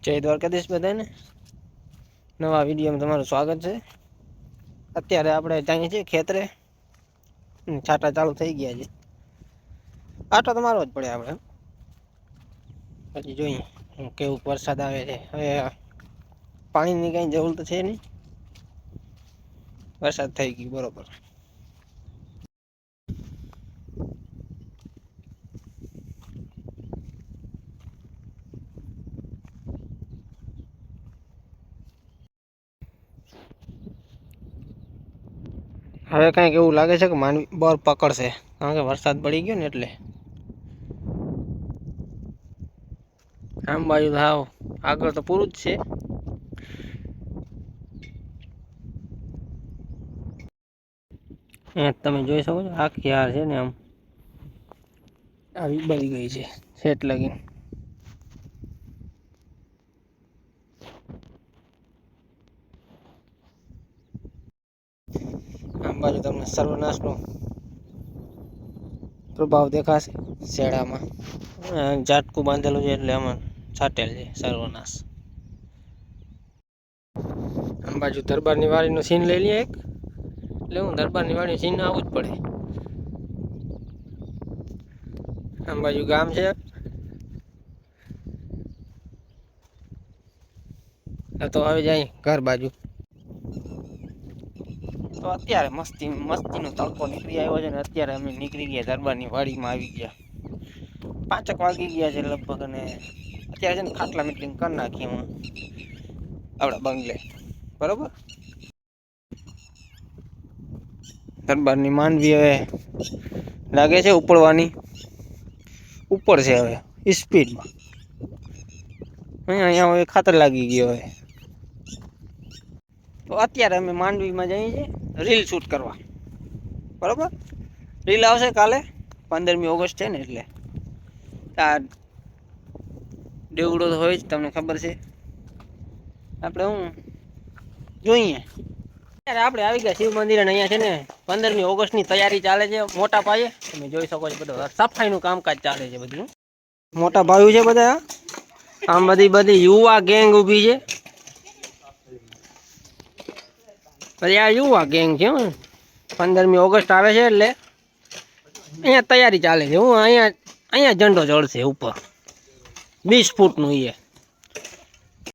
જય દ્વારકાધીશ બધાને નવા વિડીયોમાં તમારું સ્વાગત છે। અત્યારે આપણે જઈએ છીએ ખેતરે, છાંટા ચાલુ થઈ ગયા છે। આટો તો મારવો જ પડે આપણે, પછી જોઈએ કેવું વરસાદ આવે છે। હવે પાણીની કઈ જરૂર તો છે નહીં, વરસાદ થઈ ગયો બરોબર। હવે કંઈક એવું લાગે છે કે માંડવી બોર પકડશે, કારણ કે વરસાદ પડી ગયો ને એટલે। આમ બાજુ હાવ આગળ તો પૂરું જ છે। તમે જોઈ શકો છો આખી હાર છે ને આમ આવી બળી ગઈ છે છેટ લગી। આમ બાજુ તમને સર્વનાશનો પ્રભાવ દેખાશે શેડામાં, ઝાટકું બાંધેલું છે એટલે આમાં છાંટેલ છે સર્વનાશ। આમ બાજુ દરબારની વાડીનું સીન લઈ લઈએ એક, એટલે હું દરબારની વાડીનું સીન આવવું જ પડે। આમ બાજુ ગામ છે, તો હવે જાય ઘર બાજુ। તો અત્યારે મસ્તીનો તડકો નીકળી આવ્યો છે ને અત્યારે અમે નીકળી ગયા દરબારની વાડીમાં આવી ગયા। 5 વાગી ગયા છે લગભગ, અને અત્યારે છે ને ખાટલા મીટિંગ કરી નાખી હું આપણા બંગલે, બરોબર। દરબારની માંડવી હવે લાગે છે ઉપડવાની, ઉપર છે હવે સ્પીડમાં। અહીંયા હવે ખાતર લાગી ગયો હવે। તો અત્યારે અમે માંડવીમાં જઈએ છીએ રીલ શૂટ કરવા, બરોબર। રીલ આવશે કાલે 15મી ઓગસ્ટ છે ને, એટલે આ દેવડો તો હોય જ, તમને ખબર છે। આપણે હું જોઈએ અત્યારે આપણે આવી ગયા શિવ મંદિર, અને અહીંયા છે ને 15મી ઓગસ્ટની તૈયારી ચાલે છે મોટા પાયે। તમે જોઈ શકો છો બધું સફાઈનું કામકાજ ચાલે છે બધું, મોટા ભાઈઓ છે બધા। આમ બધી યુવા ગેંગ ઊભી છે, પછી આ યુવા ગેંગ છે। 15મી ઓગસ્ટ આવે છે એટલે અહીંયા તૈયારી ચાલે છે। હું અહીંયા ઝંડો ચડશે ઉપર 20 ફૂટનું, એ